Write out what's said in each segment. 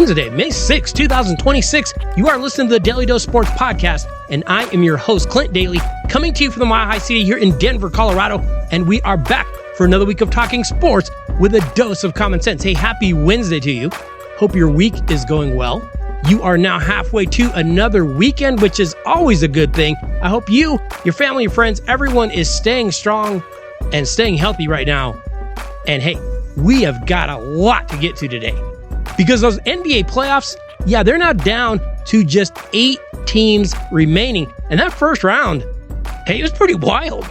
Wednesday, May 6, 2026. You are listening to the Daly Dose Sports Podcast, and I am your host, Clint Daly, coming to you from the Mile High City here in Denver, Colorado, and we are back for another week of talking sports with a dose of common sense. Hey, happy Wednesday to you. Hope your week is going well. You are now halfway to another weekend, which is always a good thing. I hope you, your family, your friends, everyone is staying strong and staying healthy right now. And hey, we have got a lot to get to today. Because those NBA playoffs, they're now down to just 8 teams remaining. And that first round, it was pretty wild.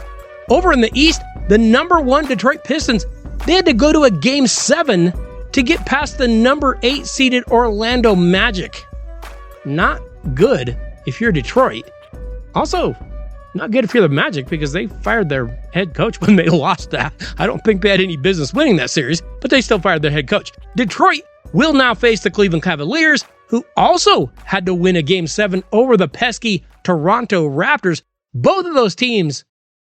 Over in the East, the number 1 Detroit Pistons, they had to go to a Game 7 to get past the number 8 seeded Orlando Magic. Not good if you're Detroit. Also, not good if you're the Magic because they fired their head coach when they lost that. I don't think they had any business winning that series, but they still fired their head coach. Detroit will now face the Cleveland Cavaliers, who also had to win a Game 7 over the pesky Toronto Raptors. Both of those teams,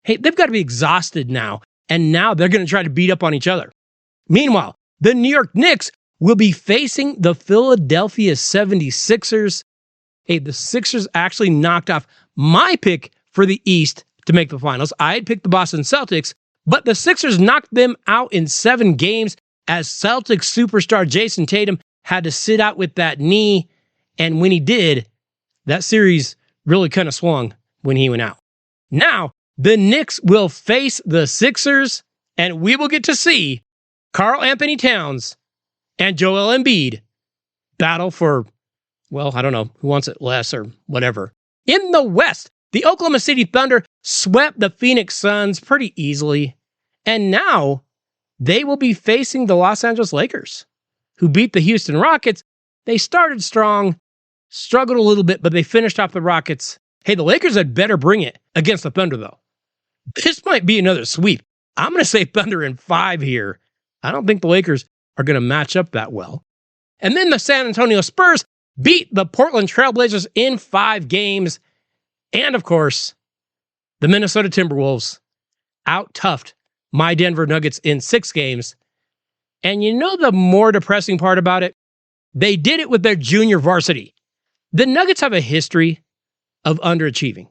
they've got to be exhausted now, and now they're going to try to beat up on each other. Meanwhile, the New York Knicks will be facing the Philadelphia 76ers. The Sixers actually knocked off my pick for the East to make the finals. I had picked the Boston Celtics, but the Sixers knocked them out in 7 games as Celtics superstar Jason Tatum had to sit out with that knee. And when he did, that series really kind of swung when he went out. Now, the Knicks will face the Sixers, and we will get to see Karl Anthony Towns and Joel Embiid battle for, I don't know, who wants it less or whatever. In the West, the Oklahoma City Thunder swept the Phoenix Suns pretty easily, and now they will be facing the Los Angeles Lakers, who beat the Houston Rockets. They started strong, struggled a little bit, but they finished off the Rockets. The Lakers had better bring it against the Thunder, though. This might be another sweep. I'm going to say Thunder in 5 here. I don't think the Lakers are going to match up that well. And then the San Antonio Spurs beat the Portland Trailblazers in 5 games. And of course, the Minnesota Timberwolves out-toughed my Denver Nuggets in 6 games. And you know the more depressing part about it? They did it with their junior varsity. The Nuggets have a history of underachieving.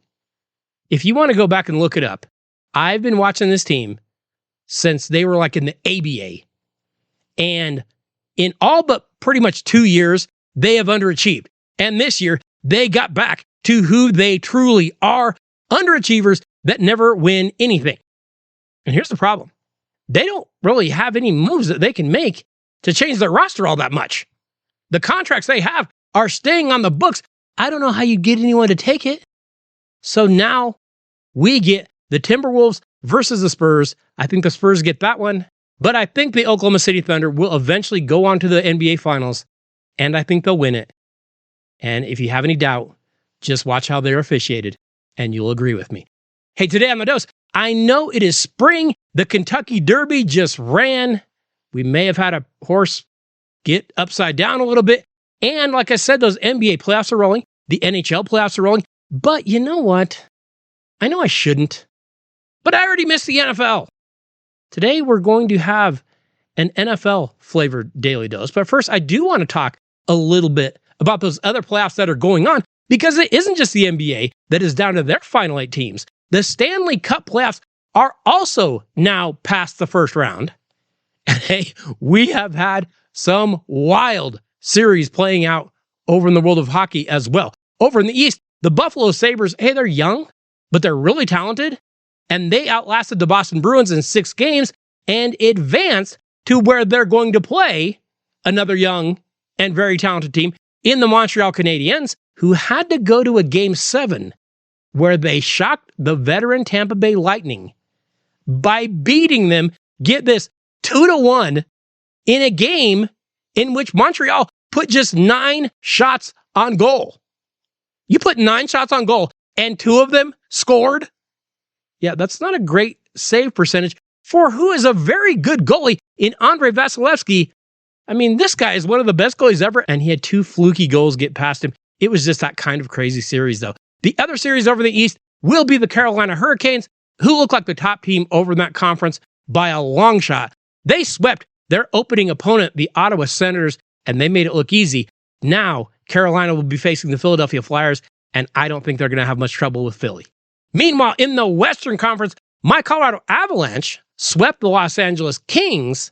If you want to go back and look it up, I've been watching this team since they were like in the ABA. And in all but pretty much 2 years, they have underachieved. And this year, they got back to who they truly are, underachievers that never win anything. And here's the problem. They don't really have any moves that they can make to change their roster all that much. The contracts they have are staying on the books. I don't know how you get anyone to take it. So now we get the Timberwolves versus the Spurs. I think the Spurs get that one, but I think the Oklahoma City Thunder will eventually go on to the NBA Finals, and I think they'll win it. And if you have any doubt, just watch how they're officiated, and you'll agree with me. Today on The Dose, I know it is spring. The Kentucky Derby just ran. We may have had a horse get upside down a little bit. And like I said, those NBA playoffs are rolling. The NHL playoffs are rolling. But you know what? I know I shouldn't, but I already missed the NFL. Today, we're going to have an NFL-flavored Daily Dose. But first, I do want to talk a little bit about those other playoffs that are going on, because it isn't just the NBA that is down to their final 8 teams. The Stanley Cup playoffs are also now past the first round. And we have had some wild series playing out over in the world of hockey as well. Over in the East, the Buffalo Sabres, they're young, but they're really talented. And they outlasted the Boston Bruins in 6 games and advanced to where they're going to play another young and very talented team in the Montreal Canadiens, who had to go to a Game 7 where they shocked the veteran Tampa Bay Lightning by beating them, get this, 2-1 in a game in which Montreal put just 9 shots on goal. You put 9 shots on goal and 2 of them scored? That's not a great save percentage for who is a very good goalie in Andrei Vasilevsky. I mean, this guy is one of the best goalies ever, and he had 2 fluky goals get past him. It was just that kind of crazy series, though. The other series over the East will be the Carolina Hurricanes, who look like the top team over in that conference by a long shot. They swept their opening opponent, the Ottawa Senators, and they made it look easy. Now, Carolina will be facing the Philadelphia Flyers, and I don't think they're going to have much trouble with Philly. Meanwhile, in the Western Conference, my Colorado Avalanche swept the Los Angeles Kings.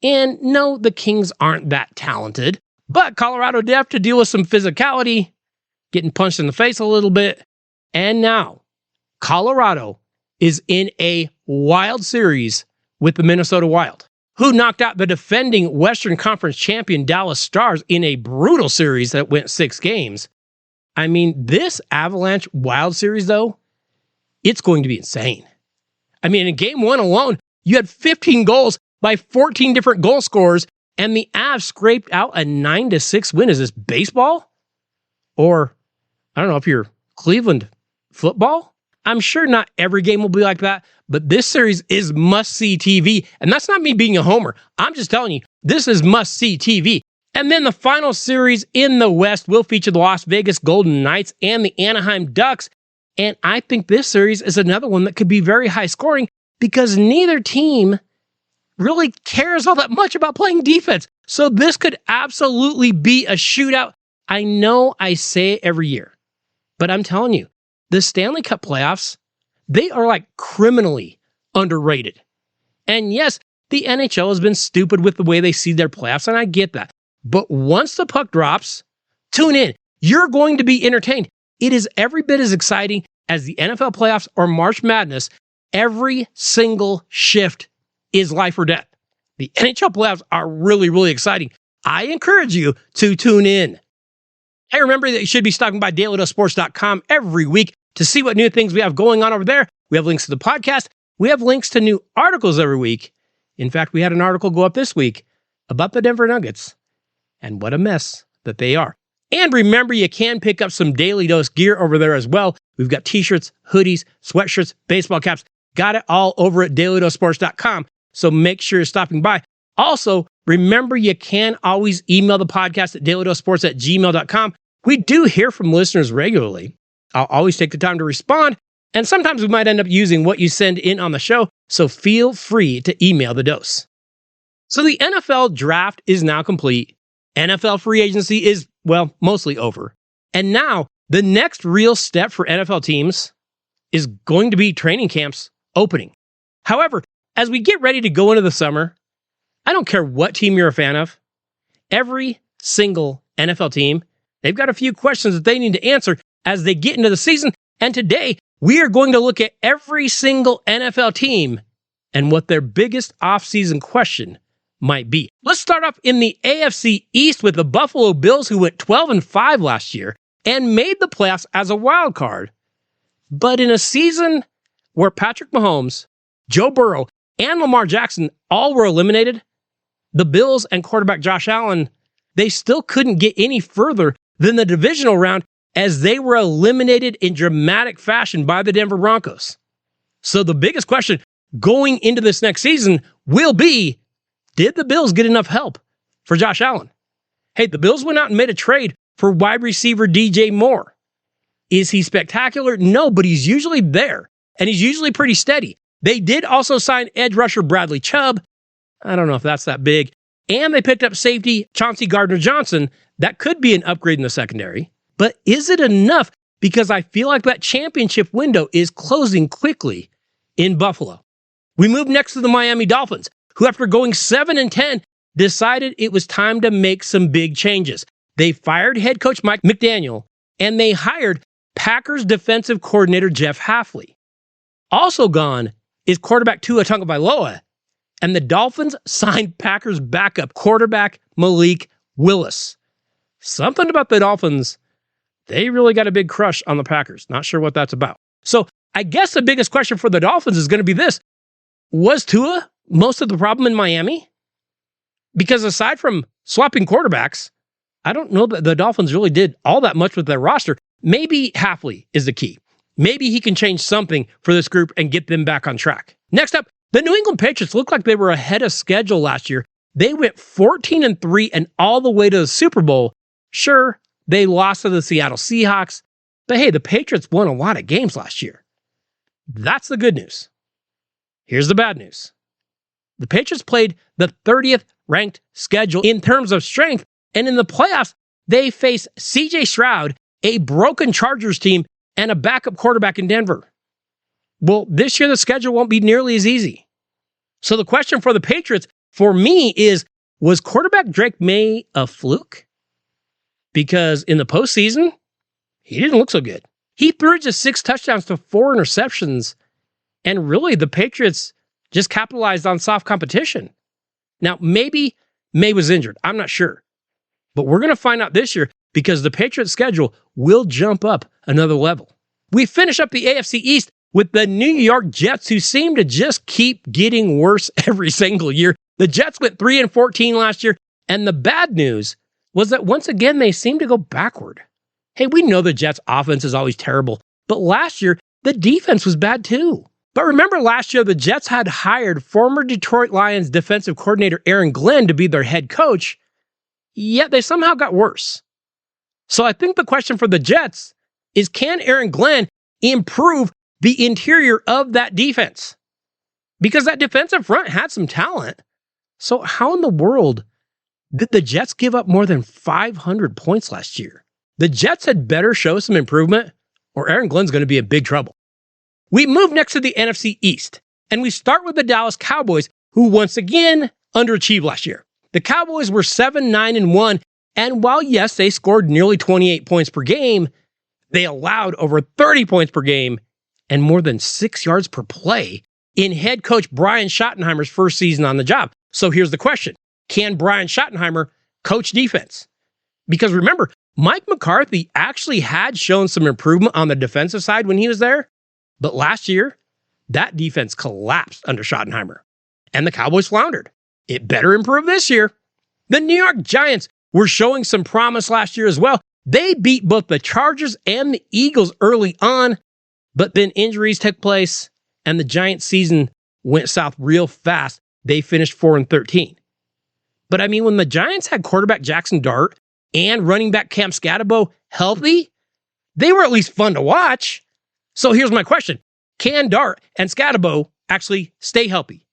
And no, the Kings aren't that talented, but Colorado did have to deal with some physicality, getting punched in the face a little bit. And now, Colorado is in a wild series with the Minnesota Wild, who knocked out the defending Western Conference champion Dallas Stars in a brutal series that went 6 games. I mean, this Avalanche Wild series, though, it's going to be insane. I mean, in game 1 alone, you had 15 goals by 14 different goal scorers, and the Avs scraped out a 9-6 win. Is this baseball? Or, I don't know if you're Cleveland football? I'm sure not every game will be like that, but this series is must-see TV, and that's not me being a homer. I'm just telling you, this is must-see TV. And then the final series in the West will feature the Las Vegas Golden Knights and the Anaheim Ducks, and I think this series is another one that could be very high-scoring because neither team really cares all that much about playing defense. So this could absolutely be a shootout. I know I say it every year, but I'm telling you, the Stanley Cup playoffs, they are like criminally underrated. And yes, the NHL has been stupid with the way they seed their playoffs, and I get that. But once the puck drops, tune in. You're going to be entertained. It is every bit as exciting as the NFL playoffs or March Madness. Every single shift is life or death. The NHL playoffs are really, really exciting. I encourage you to tune in. Hey, remember that you should be stopping by DailyDoseSports.com every week to see what new things we have going on over there. We have links to the podcast. We have links to new articles every week. In fact, we had an article go up this week about the Denver Nuggets and what a mess that they are. And remember, you can pick up some Daily Dose gear over there as well. We've got t-shirts, hoodies, sweatshirts, baseball caps. Got it all over at DailyDoseSports.com. So make sure you're stopping by. Also, remember, you can always email the podcast at DailyDoseSports@gmail.com. We do hear from listeners regularly. I'll always take the time to respond, and sometimes we might end up using what you send in on the show, so feel free to email the dose. So the NFL draft is now complete. NFL free agency is, well, mostly over. And now, the next real step for NFL teams is going to be training camps opening. However, as we get ready to go into the summer, I don't care what team you're a fan of, every single NFL team, they've got a few questions that they need to answer as they get into the season. And today, we are going to look at every single NFL team and what their biggest offseason question might be. Let's start off in the AFC East with the Buffalo Bills, who went 12-5 last year and made the playoffs as a wild card. But in a season where Patrick Mahomes, Joe Burrow, and Lamar Jackson all were eliminated, the Bills and quarterback Josh Allen, they still couldn't get any further than the divisional round as they were eliminated in dramatic fashion by the Denver Broncos. So the biggest question going into this next season will be, did the Bills get enough help for Josh Allen? Hey, the Bills went out and made a trade for wide receiver DJ Moore. Is he spectacular? No, but he's usually there, and he's usually pretty steady. They did also sign edge rusher Bradley Chubb. I don't know if that's that big. And they picked up safety Chauncey Gardner-Johnson. That could be an upgrade in the secondary. But is it enough? Because I feel like that championship window is closing quickly in Buffalo. We move next to the Miami Dolphins, who after going 7-10, decided it was time to make some big changes. They fired head coach Mike McDaniel, and they hired Packers defensive coordinator Jeff Hafley. Also gone is quarterback Tua Tagovailoa, and the Dolphins signed Packers backup quarterback Malik Willis. Something about the Dolphins, they really got a big crush on the Packers. Not sure what that's about. So I guess the biggest question for the Dolphins is going to be this. Was Tua most of the problem in Miami? Because aside from swapping quarterbacks, I don't know that the Dolphins really did all that much with their roster. Maybe Hafley is the key. Maybe he can change something for this group and get them back on track. Next up, the New England Patriots looked like they were ahead of schedule last year. They went 14-3 and all the way to the Super Bowl. Sure, they lost to the Seattle Seahawks, but hey, the Patriots won a lot of games last year. That's the good news. Here's the bad news. The Patriots played the 30th ranked schedule in terms of strength, and in the playoffs, they face CJ Stroud, a broken Chargers team, and a backup quarterback in Denver. Well, this year the schedule won't be nearly as easy. So the question for the Patriots, for me, is, was quarterback Drake May a fluke? Because in the postseason, he didn't look so good. He threw just 6 touchdowns to 4 interceptions, and really the Patriots just capitalized on soft competition. Now, maybe May was injured. I'm not sure. But we're going to find out this year because the Patriots' schedule will jump up another level. We finish up the AFC East with the New York Jets, who seem to just keep getting worse every single year. The Jets went 3-14 last year, and the bad news was that once again, they seem to go backward. Hey, we know the Jets' offense is always terrible, but last year, the defense was bad too. But remember last year, the Jets had hired former Detroit Lions defensive coordinator Aaron Glenn to be their head coach, yet they somehow got worse. So I think the question for the Jets is, can Aaron Glenn improve the interior of that defense? Because that defensive front had some talent. So how in the world did the Jets give up more than 500 points last year? The Jets had better show some improvement, or Aaron Glenn's going to be in big trouble. We move next to the NFC East, and we start with the Dallas Cowboys, who once again underachieved last year. The Cowboys were 7-9-1, and while yes, they scored nearly 28 points per game, they allowed over 30 points per game and more than 6 yards per play in head coach Brian Schottenheimer's first season on the job. So here's the question. Can Brian Schottenheimer coach defense? Because remember, Mike McCarthy actually had shown some improvement on the defensive side when he was there, but last year, that defense collapsed under Schottenheimer, and the Cowboys floundered. It better improve this year. The New York Giants were showing some promise last year as well. They beat both the Chargers and the Eagles early on, but then injuries took place, and the Giants' season went south real fast. They finished 4-13. But I mean, when the Giants had quarterback Jackson Dart and running back Cam Scatterbo healthy, they were at least fun to watch. So here's my question. Can Dart and Scatterbo actually stay healthy?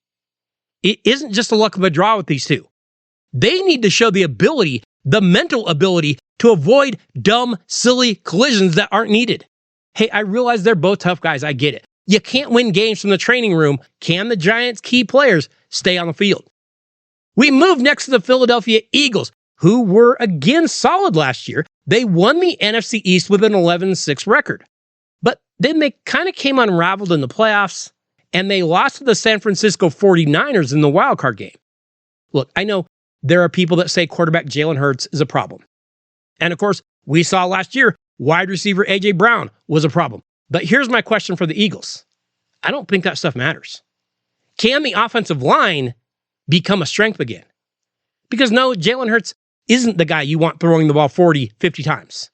It isn't just the luck of a draw with these two. They need to show the ability, the mental ability, to avoid dumb, silly collisions that aren't needed. Hey, I realize they're both tough guys. I get it. You can't win games from the training room. Can the Giants' key players stay on the field? We move next to the Philadelphia Eagles, who were again solid last year. They won the NFC East with an 11-6 record. But then they kind of came unraveled in the playoffs, and they lost to the San Francisco 49ers in the wildcard game. Look, I know there are people that say quarterback Jalen Hurts is a problem. And of course, we saw last year, wide receiver A.J. Brown was a problem. But here's my question for the Eagles. I don't think that stuff matters. Can the offensive line become a strength again? Because no, Jalen Hurts isn't the guy you want throwing the ball 40, 50 times.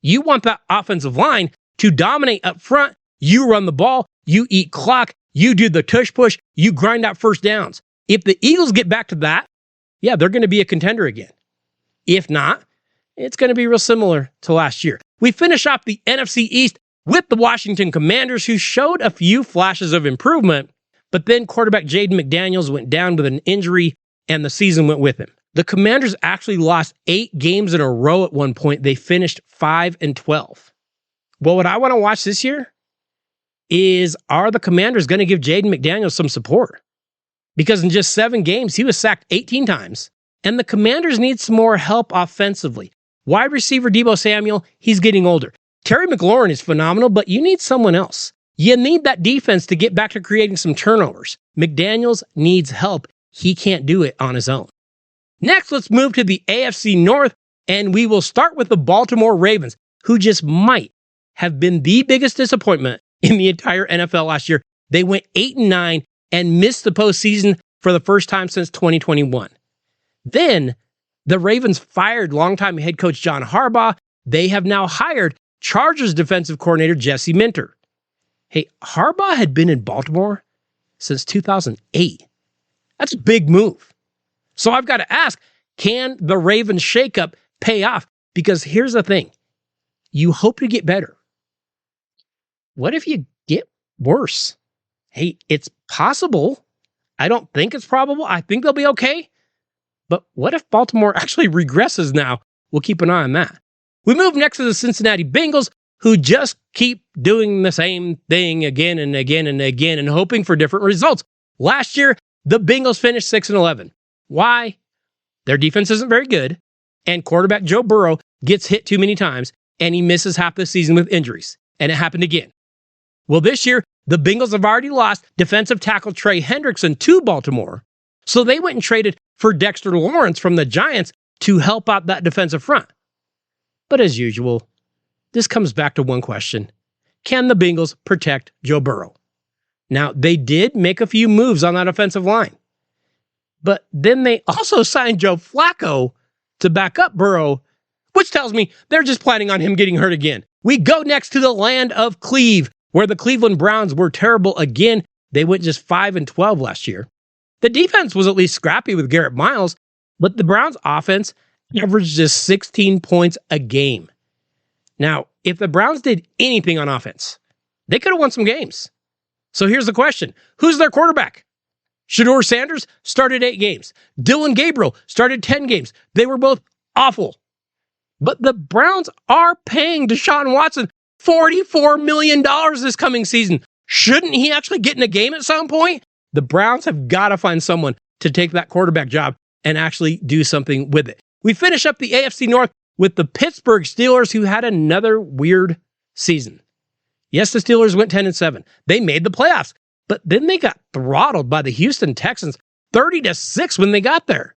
You want that offensive line to dominate up front. You run the ball, you eat clock, you do the tush push, you grind out first downs. If the Eagles get back to that, yeah, they're going to be a contender again. If not, it's going to be real similar to last year. We finish off the NFC East with the Washington Commanders, who showed a few flashes of improvement, but then quarterback Jaden McDaniels went down with an injury, and the season went with him. The Commanders actually lost 8 games in a row at one point. They finished 5-12. Well, what I want to watch this year is, are the Commanders going to give Jaden McDaniels some support? Because in just 7 games, he was sacked 18 times, and the Commanders need some more help offensively. Wide receiver Deebo Samuel, he's getting older. Terry McLaurin is phenomenal, but you need someone else. You need that defense to get back to creating some turnovers. McDaniels needs help. He can't do it on his own. Next, let's move to the AFC North, and we will start with the Baltimore Ravens, who just might have been the biggest disappointment in the entire NFL last year. They went 8-9 and missed the postseason for the first time since 2021. Then, the Ravens fired longtime head coach John Harbaugh. They have now hired Chargers defensive coordinator Jesse Minter. Hey, Harbaugh had been in Baltimore since 2008. That's a big move. So I've got to ask, can the Ravens shakeup pay off? Because here's the thing. You hope to get better. What if you get worse? Hey, it's possible. I don't think it's probable. I think they'll be okay. But what if Baltimore actually regresses now? we'll keep an eye on that. We move next to the Cincinnati Bengals, who just keep doing the same thing again and again and again and hoping for different results. Last year, the Bengals finished 6-11. Why? Their defense isn't very good, and quarterback Joe Burrow gets hit too many times, and he misses half the season with injuries. And it happened again. Well, this year, the Bengals have already lost defensive tackle Trey Hendrickson to Baltimore, so they went and traded for Dexter Lawrence from the Giants to help out that defensive front. But as usual, this comes back to one question. Can the Bengals protect Joe Burrow? Now, they did make a few moves on that offensive line, but then they also signed Joe Flacco to back up Burrow, which tells me they're just planning on him getting hurt again. We go next to the land of Cleve, where the Cleveland Browns were terrible again. They went just 5-12 last year. The defense was at least scrappy with Garrett Miles, but the Browns offense averaged just 16 points a game. Now, if the Browns did anything on offense, they could have won some games. So here's the question. Who's their quarterback? Shedeur Sanders started 8 games. Dylan Gabriel started 10 games. They were both awful. But the Browns are paying Deshaun Watson $44 million this coming season. Shouldn't he actually get in a game at some point? The Browns have got to find someone to take that quarterback job and actually do something with it. We finish up the AFC North with the Pittsburgh Steelers, who had another weird season. Yes, the Steelers went 10-7. They made the playoffs, but then they got throttled by the Houston Texans 30-6 when they got there.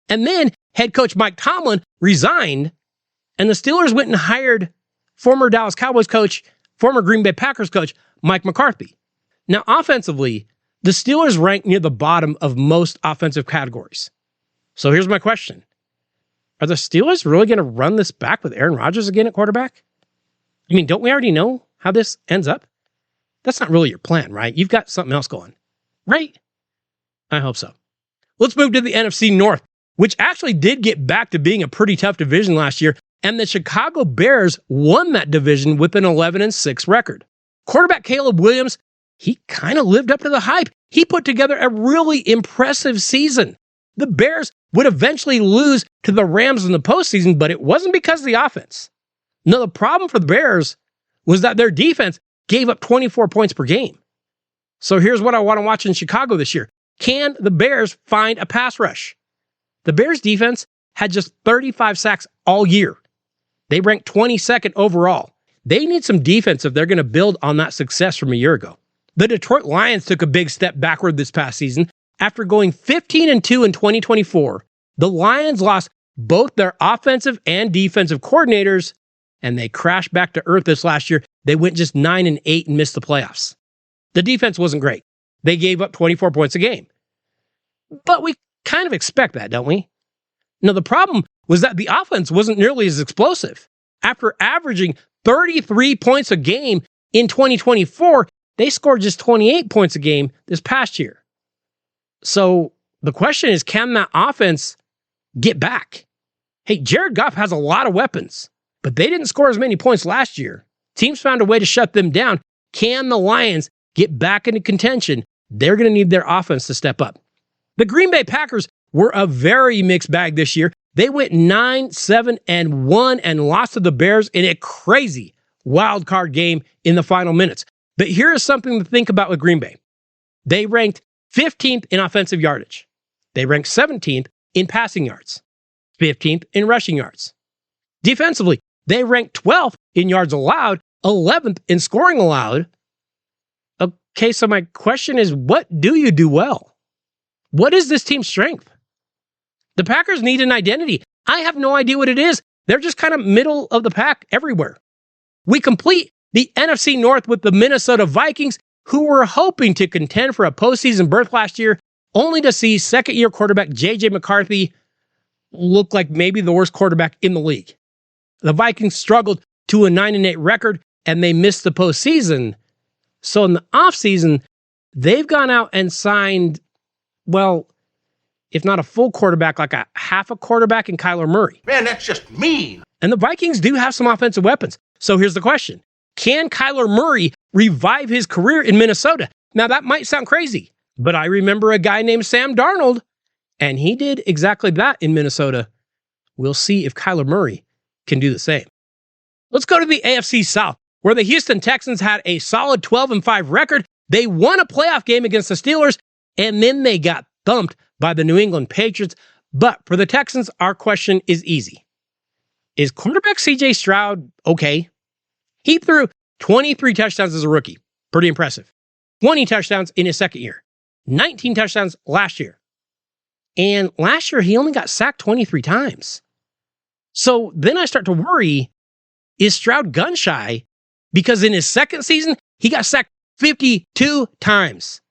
And then head coach Mike Tomlin resigned, and the Steelers went and hired former Dallas Cowboys coach, former Green Bay Packers coach, Mike McCarthy. Now, offensively, the Steelers rank near the bottom of most offensive categories. So here's my question. Are the Steelers really going to run this back with Aaron Rodgers again at quarterback? I mean, don't we already know how this ends up? That's not really your plan, right? You've got something else going, right? I hope so. Let's move to the NFC North, which actually did get back to being a pretty tough division last year, and the Chicago Bears won that division with an 11-6 record. Quarterback Caleb Williams, he kind of lived up to the hype. He put together a really impressive season. The Bears would eventually lose to the Rams in the postseason, but it wasn't because of the offense. No, the problem for the Bears was that their defense gave up 24 points per game. So here's what I want to watch in Chicago this year. Can the Bears find a pass rush? The Bears defense had just 35 sacks all year. They ranked 22nd overall. They need some defense if they're going to build on that success from a year ago. The Detroit Lions took a big step backward this past season. After going 15-2 in 2024, the Lions lost both their offensive and defensive coordinators, and they crashed back to earth this last year. They went just 9-8 and missed the playoffs. The defense wasn't great. They gave up 24 points a game. But we kind of expect that, don't we? Now, the problem was that the offense wasn't nearly as explosive. After averaging 33 points a game in 2024, they scored just 28 points a game this past year. So the question is, can that offense get back? Hey, Jared Goff has a lot of weapons, but they didn't score as many points last year. Teams found a way to shut them down. Can the Lions get back into contention? They're going to need their offense to step up. The Green Bay Packers were a very mixed bag this year. They went 9-7-1 and lost to the Bears in a crazy wild card game in the final minutes. But here is something to think about with Green Bay. They ranked 15th in offensive yardage. They ranked 17th in passing yards, 15th in rushing yards. Defensively, they ranked 12th in yards allowed, 11th in scoring allowed. Okay, so my question is, what do you do well? What is this team's strength? The Packers need an identity. I have no idea what it is. They're just kind of middle of the pack everywhere. We complete the NFC North with the Minnesota Vikings, who were hoping to contend for a postseason berth last year, only to see second-year quarterback J.J. McCarthy look like maybe the worst quarterback in the league. The Vikings struggled to a 9-8 record, and they missed the postseason. So in the offseason, they've gone out and signed, well, if not a full quarterback, like a half a quarterback in Kyler Murray. Man, that's just mean. And the Vikings do have some offensive weapons. So here's the question. Can Kyler Murray revive his career in Minnesota? Now, that might sound crazy, but I remember a guy named Sam Darnold, and he did exactly that in Minnesota We'll see if Kyler Murray can do the same. Let's go to the AFC South, where the Houston Texans had a solid 12-5 record. They won a playoff game against the Steelers, and then they got thumped by the New England Patriots. But for the Texans, our question is easy. Is quarterback CJ Stroud okay? He threw 23 touchdowns as a rookie. Pretty impressive. 20 touchdowns in his second year. 19 touchdowns last year. And last year, he only got sacked 23 times. So then I start to worry, is Stroud gun shy? Because in his second season, he got sacked 52 times.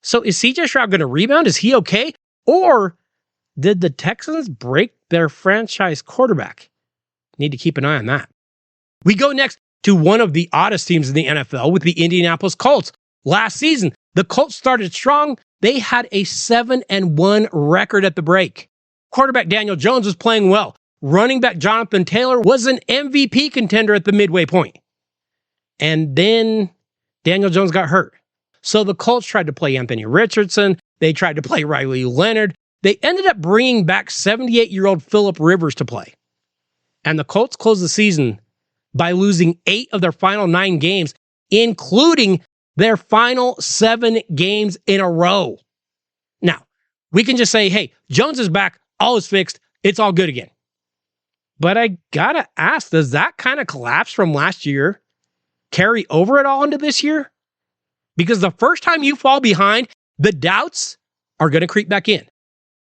So is CJ Stroud going to rebound? Is he okay? Or did the Texans break their franchise quarterback? Need to keep an eye on that. We go next to one of the oddest teams in the NFL with the Indianapolis Colts. Last season, the Colts started strong. They had a 7-1 record at the break. Quarterback Daniel Jones was playing well. Running back Jonathan Taylor was an MVP contender at the midway point. And then Daniel Jones got hurt. So the Colts tried to play Anthony Richardson. They tried to play Riley Leonard. They ended up bringing back 78-year-old Phillip Rivers to play. And the Colts closed the season by losing 8 of their final 9 games, including their final 7 games in a row. Now, we can just say, hey, Jones is back, all is fixed, it's all good again. But I gotta ask, does that kind of collapse from last year carry over at all into this year? Because the first time you fall behind, the doubts are going to creep back in.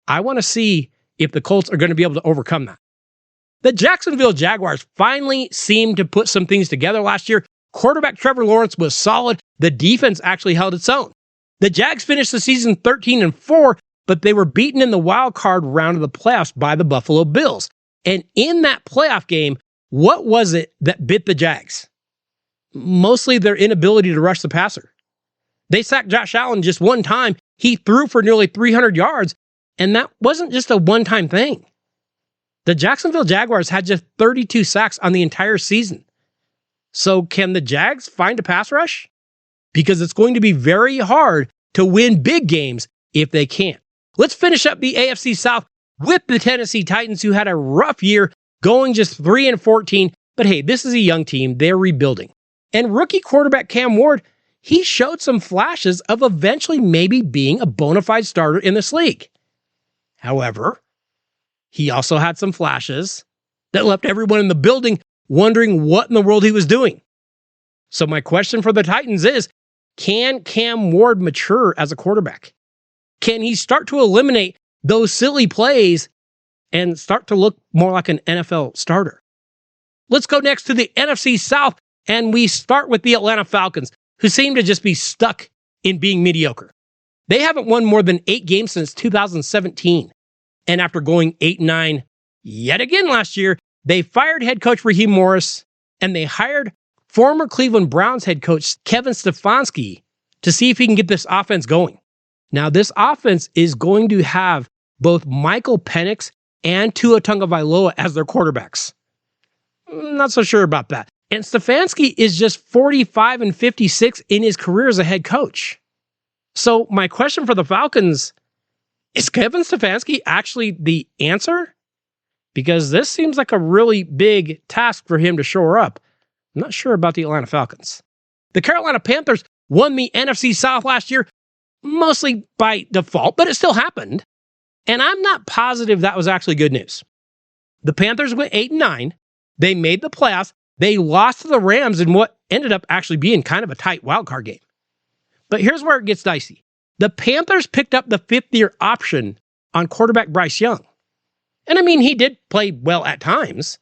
I want to see if the Colts are going to be able to overcome that. The Jacksonville Jaguars finally seemed to put some things together last year. Quarterback Trevor Lawrence was solid. The defense actually held its own. The Jags finished the season 13-4, but they were beaten in the wild card round of the playoffs by the Buffalo Bills. And in that playoff game, what was it that bit the Jags? Mostly their inability to rush the passer. They sacked Josh Allen just one time. He threw for nearly 300 yards, and that wasn't just a one-time thing. The Jacksonville Jaguars had just 32 sacks on the entire season. So can the Jags find a pass rush? Because it's going to be very hard to win big games if they can't. Let's finish up the AFC South with the Tennessee Titans, who had a rough year, going just 3-14. But hey, this is a young team. They're rebuilding. And rookie quarterback Cam Ward, he showed some flashes of eventually maybe being a bona fide starter in this league. However, he also had some flashes that left everyone in the building wondering what in the world he was doing. So my question for the Titans is, can Cam Ward mature as a quarterback? Can he start to eliminate those silly plays and start to look more like an NFL starter? Let's go next to the NFC South, and we start with the Atlanta Falcons, who seem to just be stuck in being mediocre. They haven't won more than 8 games since 2017. And after going 8-9 yet again last year, they fired head coach Raheem Morris, and they hired former Cleveland Browns head coach Kevin Stefanski to see if he can get this offense going. Now, this offense is going to have both Michael Penix and Tua Tagovailoa as their quarterbacks. Not so sure about that. And Stefanski is just 45-56 in his career as a head coach. So my question for the Falcons, is Kevin Stefanski actually the answer? Because this seems like a really big task for him to shore up. I'm not sure about the Atlanta Falcons. The Carolina Panthers won the NFC South last year, mostly by default, but it still happened. And I'm not positive that was actually good news. The Panthers went 8-9. They made the playoffs. They lost to the Rams in what ended up actually being kind of a tight wildcard game. But here's where it gets dicey. The Panthers picked up the 5th-year option on quarterback Bryce Young. And I mean, he did play well at times.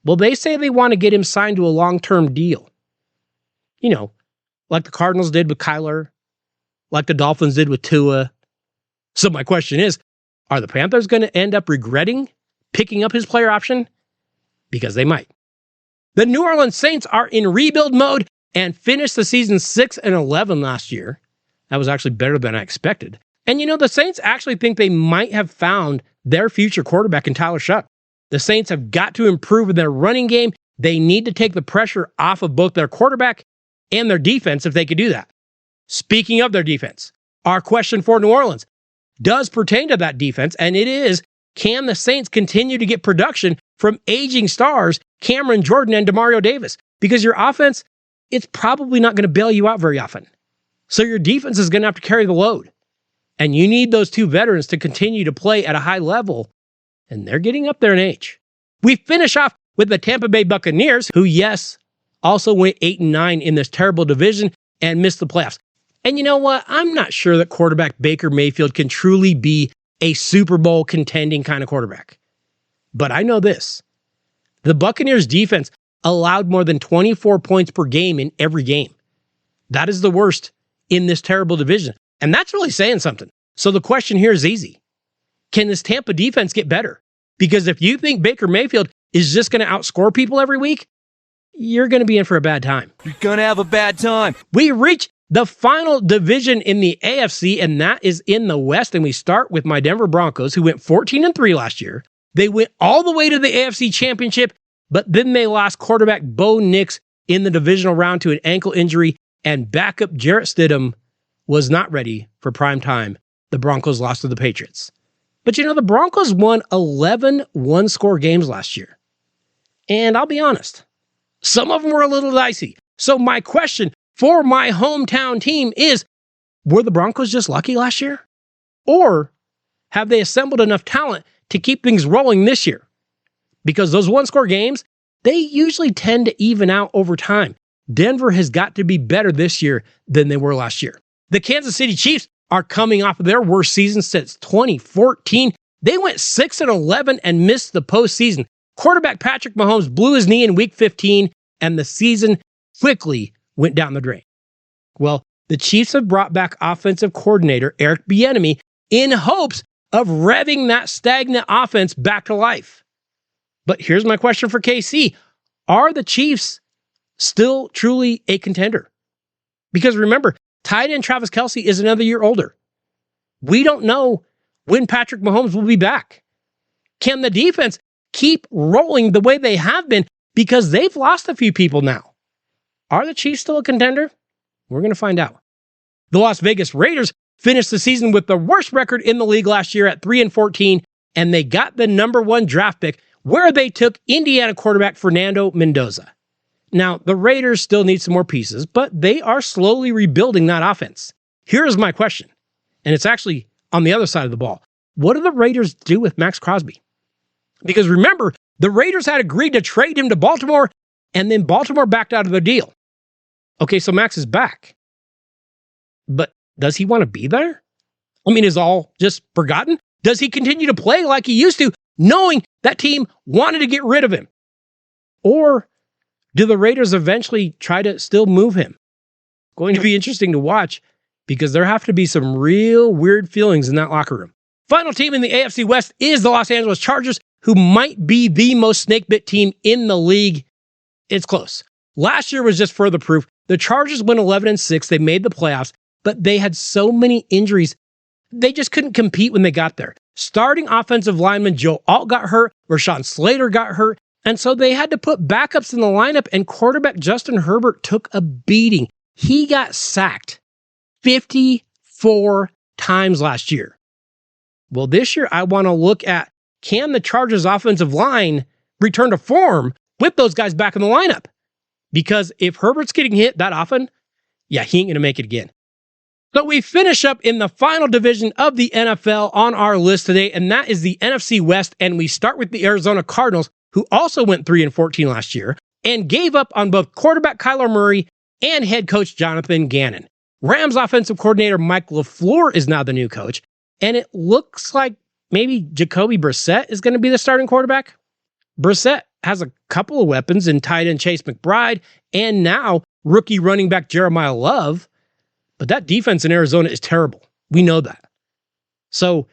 Well, they say they want to get him signed to a long-term deal. You know, like the Cardinals did with Kyler, like the Dolphins did with Tua. So my question is, are the Panthers going to end up regretting picking up his player option? Because they might. The New Orleans Saints are in rebuild mode and finished the season 6-11 last year. That was actually better than I expected. And you know, the Saints actually think they might have found their future quarterback in Tyler Shuck. The Saints have got to improve in their running game. They need to take the pressure off of both their quarterback and their defense if they could do that. Speaking of their defense, our question for New Orleans does pertain to that defense, and it is, Can the Saints continue to get production from aging stars Cameron Jordan and Demario Davis? Because your offense, it's probably not going to bail you out very often. So your defense is going to have to carry the load. And you need those two veterans to continue to play at a high level. And they're getting up there in age. We finish off with the Tampa Bay Buccaneers, who, yes, also went 8-9 in this terrible division and missed the playoffs. And you know what? I'm not sure that quarterback Baker Mayfield can truly be a Super Bowl contending kind of quarterback. But I know this. The Buccaneers defense allowed more than 24 points per game in every game. That is the worst in this terrible division. And that's really saying something. So the question here is easy. Can this Tampa defense get better? Because if you think Baker Mayfield is just going to outscore people every week, you're going to be in for a bad time. You're going to have a bad time. We reach the final division in the AFC, and that is in the West. And we start with my Denver Broncos, who went 14-3 last year. They went all the way to the AFC Championship, but then they lost quarterback Bo Nix in the divisional round to an ankle injury, and backup Jarrett Stidham was not ready for prime time. The Broncos lost to the Patriots. But you know, the Broncos won 11 one-score games last year. And I'll be honest, some of them were a little dicey. So my question for my hometown team is, were the Broncos just lucky last year? Or have they assembled enough talent to keep things rolling this year? Because those one-score games, they usually tend to even out over time. Denver has got to be better this year than they were last year. The Kansas City Chiefs are coming off of their worst season since 2014. They went 6-11 and missed the postseason. Quarterback Patrick Mahomes blew his knee in week 15, and the season quickly went down the drain. Well, the Chiefs have brought back offensive coordinator Eric Bieniemy in hopes of revving that stagnant offense back to life. But here's my question for KC. Are the Chiefs still truly a contender? Because remember, tight end Travis Kelce is another year older. We don't know when Patrick Mahomes will be back. Can the defense keep rolling the way they have been? Because they've lost a few people now. Are the Chiefs still a contender? We're going to find out. The Las Vegas Raiders finished the season with the worst record in the league last year at 3-14, and they got the number 1 draft pick where they took Indiana quarterback Fernando Mendoza. Now, the Raiders still need some more pieces, but they are slowly rebuilding that offense. Here's my question, and it's actually on the other side of the ball. What do the Raiders do with Max Crosby? Because remember, the Raiders had agreed to trade him to Baltimore, and then Baltimore backed out of the deal. Okay, so Max is back. But does he want to be there? I mean, is all just forgotten? Does he continue to play like he used to, knowing that team wanted to get rid of him? Or do the Raiders eventually try to still move him? Going to be interesting to watch because there have to be some real weird feelings in that locker room. Final team in the AFC West is the Los Angeles Chargers, who might be the most snake-bit team in the league. It's close. Last year was just further proof. The Chargers went 11-6. They made the playoffs, but they had so many injuries. They just couldn't compete when they got there. Starting offensive lineman Joe Alt got hurt. Rashawn Slater got hurt. And so they had to put backups in the lineup, and quarterback Justin Herbert took a beating. He got sacked 54 times last year. Well, this year I want to look at, can the Chargers offensive line return to form with those guys back in the lineup? Because if Herbert's getting hit that often, yeah, he ain't going to make it again. So we finish up in the final division of the NFL on our list today, and that is the NFC West, and we start with the Arizona Cardinals, who also went 3-14 last year and gave up on both quarterback Kyler Murray and head coach Jonathan Gannon. Rams offensive coordinator Mike LaFleur is now the new coach, and it looks like maybe Jacoby Brissett is going to be the starting quarterback. Brissett has a couple of weapons in tight end Chase McBride and now rookie running back Jeremiah Love, but that defense in Arizona is terrible. We know that. So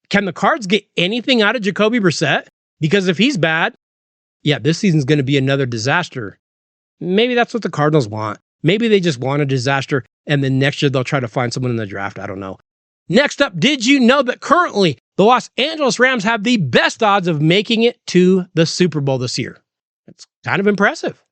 can the Cards get anything out of Jacoby Brissett? Because if he's bad, yeah, this season's going to be another disaster. Maybe that's what the Cardinals want. Maybe they just want a disaster, and then next year they'll try to find someone in the draft. I don't know. Next up, did you know that currently the Los Angeles Rams have the best odds of making it to the Super Bowl this year? It's kind of impressive.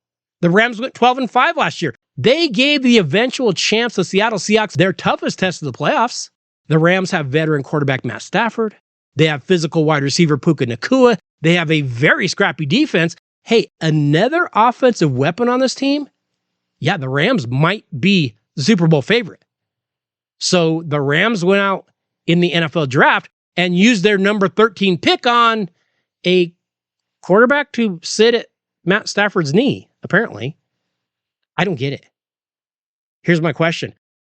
The Rams went 12-5 last year. They gave the eventual champs, the Seattle Seahawks, their toughest test of the playoffs. The Rams have veteran quarterback Matt Stafford. They have physical wide receiver Puka Nacua. They have a very scrappy defense. Hey, another offensive weapon on this team? Yeah, the Rams might be the Super Bowl favorite. So the Rams went out in the NFL draft and used their number 13 pick on a quarterback to sit at Matt Stafford's knee, apparently. I don't get it. Here's my question.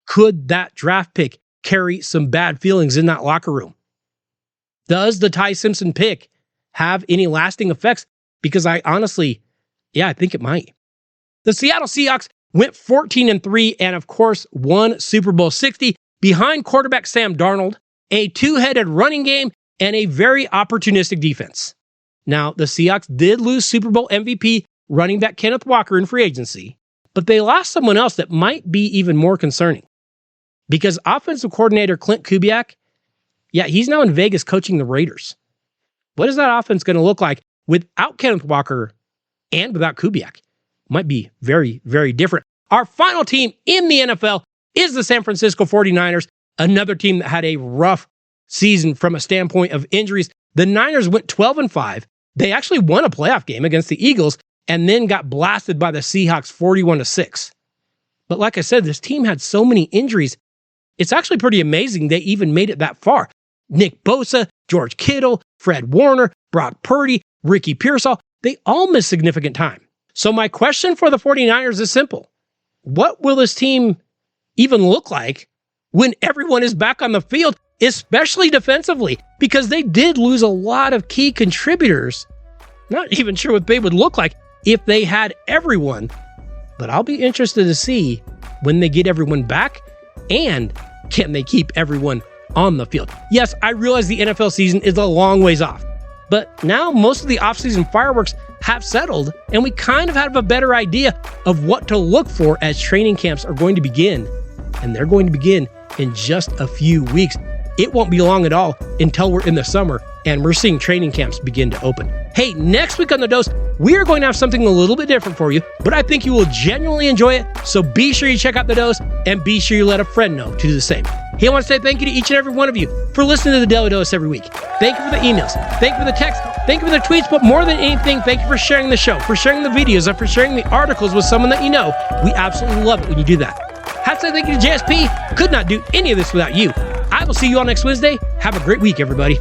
Could that draft pick carry some bad feelings in that locker room? Does the Ty Simpson pick have any lasting effects? Because I honestly, I think it might. The Seattle Seahawks went 14-3 and, of course, won Super Bowl 60 behind quarterback Sam Darnold, a two-headed running game, and a very opportunistic defense. Now, the Seahawks did lose Super Bowl MVP running back Kenneth Walker in free agency, but they lost someone else that might be even more concerning. Because offensive coordinator Clint Kubiak, he's now in Vegas coaching the Raiders. What is that offense going to look like without Kenneth Walker and without Kubiak? Might be very, very different. Our final team in the NFL is the San Francisco 49ers, another team that had a rough season from a standpoint of injuries. The Niners went 12-5. They actually won a playoff game against the Eagles and then got blasted by the Seahawks 41-6. But like I said, this team had so many injuries. It's actually pretty amazing they even made it that far. Nick Bosa, George Kittle, Fred Warner, Brock Purdy, Ricky Pearsall, they all missed significant time. So my question for the 49ers is simple. What will this team even look like when everyone is back on the field, especially defensively? Because they did lose a lot of key contributors. Not even sure what they would look like if they had everyone. But I'll be interested to see when they get everyone back, and can they keep everyone on the field? Yes, I realize the NFL season is a long ways off, but now most of the offseason fireworks have settled, and we kind of have a better idea of what to look for as training camps are going to begin. And they're going to begin in just a few weeks. It won't be long at all until we're in the summer and we're seeing training camps begin to open. Hey, next week on The Dose, we are going to have something a little bit different for you, but I think you will genuinely enjoy it. So be sure you check out The Dose and be sure you let a friend know to do the same. Hey, I want to say thank you to each and every one of you for listening to the Daly Dose every week. Thank you for the emails. Thank you for the texts. Thank you for the tweets. But more than anything, thank you for sharing the show, for sharing the videos, and for sharing the articles with someone that you know. We absolutely love it when you do that. Have to say thank you to JSP. Could not do any of this without you. I will see you all next Wednesday. Have a great week, everybody.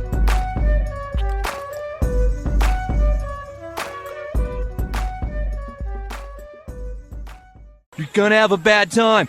You're gonna have a bad time.